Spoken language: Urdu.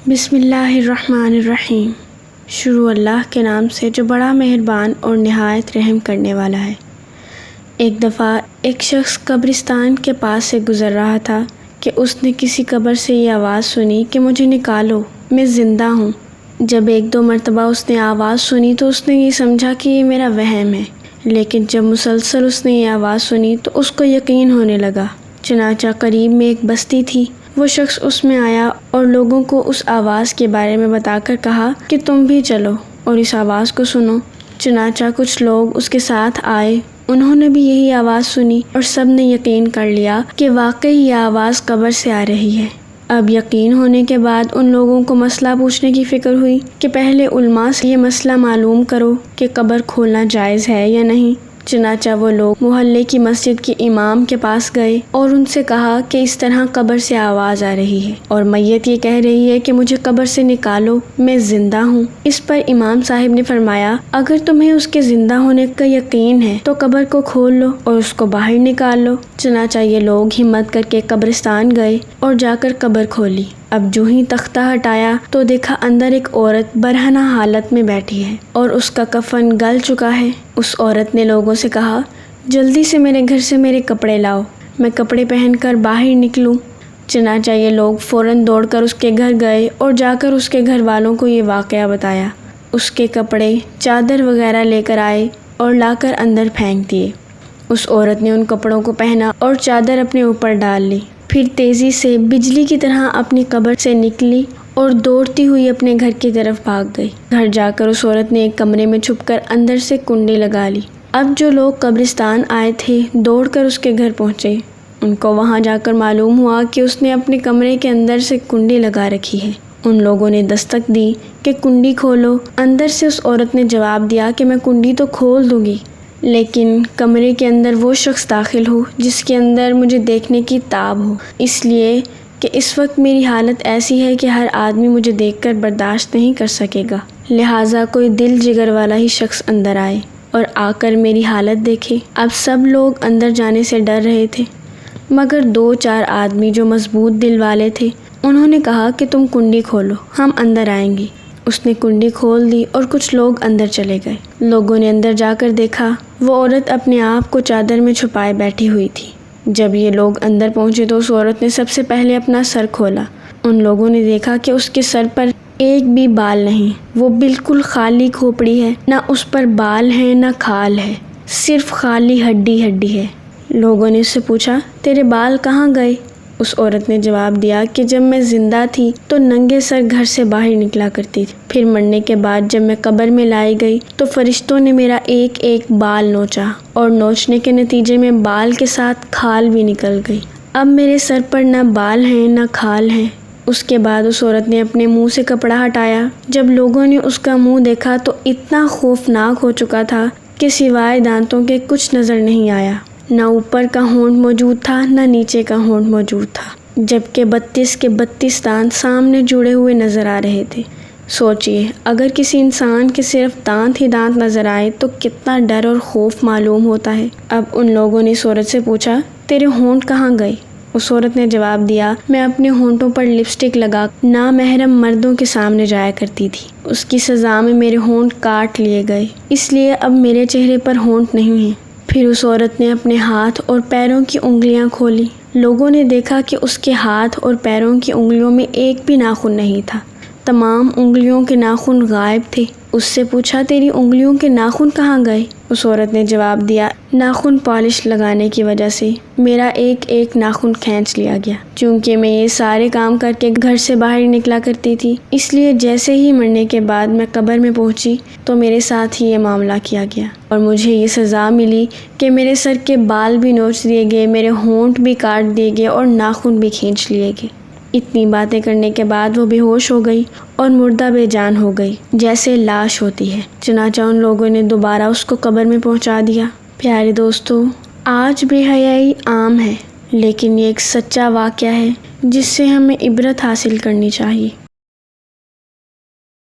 بسم اللہ الرحمن الرحیم۔ شروع اللہ کے نام سے جو بڑا مہربان اور نہایت رحم کرنے والا ہے۔ ایک دفعہ ایک شخص قبرستان کے پاس سے گزر رہا تھا کہ اس نے کسی قبر سے یہ آواز سنی کہ مجھے نکالو، میں زندہ ہوں۔ جب ایک دو مرتبہ اس نے آواز سنی تو اس نے یہ سمجھا کہ یہ میرا وہم ہے، لیکن جب مسلسل اس نے یہ آواز سنی تو اس کو یقین ہونے لگا۔ چنانچہ قریب میں ایک بستی تھی، وہ شخص اس میں آیا اور لوگوں کو اس آواز کے بارے میں بتا کر کہا کہ تم بھی چلو اور اس آواز کو سنو۔ چنانچہ کچھ لوگ اس کے ساتھ آئے، انہوں نے بھی یہی آواز سنی اور سب نے یقین کر لیا کہ واقعی یہ آواز قبر سے آ رہی ہے۔ اب یقین ہونے کے بعد ان لوگوں کو مسئلہ پوچھنے کی فکر ہوئی کہ پہلے علماء سے یہ مسئلہ معلوم کرو کہ قبر کھولنا جائز ہے یا نہیں۔ چنانچہ وہ لوگ محلے کی مسجد کے امام کے پاس گئے اور ان سے کہا کہ اس طرح قبر سے آواز آ رہی ہے اور میت یہ کہہ رہی ہے کہ مجھے قبر سے نکالو، میں زندہ ہوں۔ اس پر امام صاحب نے فرمایا، اگر تمہیں اس کے زندہ ہونے کا یقین ہے تو قبر کو کھول لو اور اس کو باہر نکال لو۔ چنانچہ یہ لوگ ہمت کر کے قبرستان گئے اور جا کر قبر کھولی۔ اب جو ہی تختہ ہٹایا تو دیکھا اندر ایک عورت برہنہ حالت میں بیٹھی ہے اور اس کا کفن گل چکا ہے۔ اس عورت نے لوگوں سے کہا، جلدی سے میرے گھر سے میرے کپڑے لاؤ، میں کپڑے پہن کر باہر نکلوں۔ چنانچہ یہ لوگ فوراً دوڑ کر اس کے گھر گئے اور جا کر اس کے گھر والوں کو یہ واقعہ بتایا۔ اس کے کپڑے، چادر وغیرہ لے کر آئے اور لا کر اندر پھینک دیے۔ اس عورت نے ان کپڑوں کو پہنا اور چادر اپنے اوپر ڈال لی، پھر تیزی سے بجلی کی طرح اپنی قبر سے نکلی اور دوڑتی ہوئی اپنے گھر کی طرف بھاگ گئی۔ گھر جا کر اس عورت نے ایک کمرے میں چھپ کر اندر سے کنڈی لگا لی۔ اب جو لوگ قبرستان آئے تھے دوڑ کر اس کے گھر پہنچے۔ ان کو وہاں جا کر معلوم ہوا کہ اس نے اپنے کمرے کے اندر سے کنڈی لگا رکھی ہے۔ ان لوگوں نے دستک دی کہ کنڈی کھولو۔ اندر سے اس عورت نے جواب دیا کہ میں کنڈی تو کھول دوں گی، لیکن کمرے کے اندر وہ شخص داخل ہو جس کے اندر مجھے دیکھنے کی تاب ہو، اس لیے کہ اس وقت میری حالت ایسی ہے کہ ہر آدمی مجھے دیکھ کر برداشت نہیں کر سکے گا، لہٰذا کوئی دل جگر والا ہی شخص اندر آئے اور آ کر میری حالت دیکھے۔ اب سب لوگ اندر جانے سے ڈر رہے تھے، مگر دو چار آدمی جو مضبوط دل والے تھے انہوں نے کہا کہ تم کنڈی کھولو، ہم اندر آئیں گے۔ اس نے کنڈی کھول دی اور کچھ لوگ اندر چلے گئے۔ لوگوں نے اندر جا کر دیکھا وہ عورت اپنے آپ کو چادر میں چھپائے بیٹھی ہوئی تھی۔ جب یہ لوگ اندر پہنچے تو اس عورت نے سب سے پہلے اپنا سر کھولا۔ ان لوگوں نے دیکھا کہ اس کے سر پر ایک بھی بال نہیں، وہ بالکل خالی کھوپڑی ہے، نہ اس پر بال ہیں نہ کھال ہے، صرف خالی ہڈی ہڈی ہے۔ لوگوں نے اس سے پوچھا، تیرے بال کہاں گئے؟ اس عورت نے جواب دیا کہ جب میں زندہ تھی تو ننگے سر گھر سے باہر نکلا کرتی تھی، پھر مرنے کے بعد جب میں قبر میں لائی گئی تو فرشتوں نے میرا ایک ایک بال نوچا اور نوچنے کے نتیجے میں بال کے ساتھ کھال بھی نکل گئی۔ اب میرے سر پر نہ بال ہیں نہ کھال ہیں۔ اس کے بعد اس عورت نے اپنے منہ سے کپڑا ہٹایا۔ جب لوگوں نے اس کا منہ دیکھا تو اتنا خوفناک ہو چکا تھا کہ سوائے دانتوں کے کچھ نظر نہیں آیا، نہ اوپر کا ہونٹ موجود تھا نہ نیچے کا ہونٹ موجود تھا، جبکہ 32 کے 32 دانت سامنے جڑے ہوئے نظر آ رہے تھے۔ سوچئے اگر کسی انسان کے صرف دانت ہی دانت نظر آئے تو کتنا ڈر اور خوف معلوم ہوتا ہے۔ اب ان لوگوں نے اس عورت سے پوچھا، تیرے ہونٹ کہاں گئے؟ اس عورت نے جواب دیا، میں اپنے ہونٹوں پر لپسٹک لگا نامحرم مردوں کے سامنے جایا کرتی تھی، اس کی سزا میں میرے ہونٹ کاٹ لیے گئے، اس لیے اب میرے چہرے پر ہونٹ نہیں ہیں۔ پھر اس عورت نے اپنے ہاتھ اور پیروں کی انگلیاں کھولی۔ لوگوں نے دیکھا کہ اس کے ہاتھ اور پیروں کی انگلیوں میں ایک بھی ناخن نہیں تھا، تمام انگلیوں کے ناخن غائب تھے۔ اس سے پوچھا، تیری انگلیوں کے ناخن کہاں گئے؟ اس عورت نے جواب دیا، ناخن پالش لگانے کی وجہ سے میرا ایک ایک ناخن کھینچ لیا گیا، چونکہ میں یہ سارے کام کر کے گھر سے باہر نکلا کرتی تھی، اس لیے جیسے ہی مرنے کے بعد میں قبر میں پہنچی تو میرے ساتھ ہی یہ معاملہ کیا گیا اور مجھے یہ سزا ملی کہ میرے سر کے بال بھی نوچ دیے گئے، میرے ہونٹ بھی کاٹ دیے گئے اور ناخن بھی کھینچ لیے گئے۔ اتنی باتیں کرنے کے بعد وہ بے ہوش ہو گئی اور مردہ بے جان ہو گئی، جیسے لاش ہوتی ہے۔ چنانچہ ان لوگوں نے دوبارہ اس کو قبر میں پہنچا دیا۔ پیارے دوستو، آج بے حیائی عام ہے، لیکن یہ ایک سچا واقعہ ہے جس سے ہمیں عبرت حاصل کرنی چاہیے۔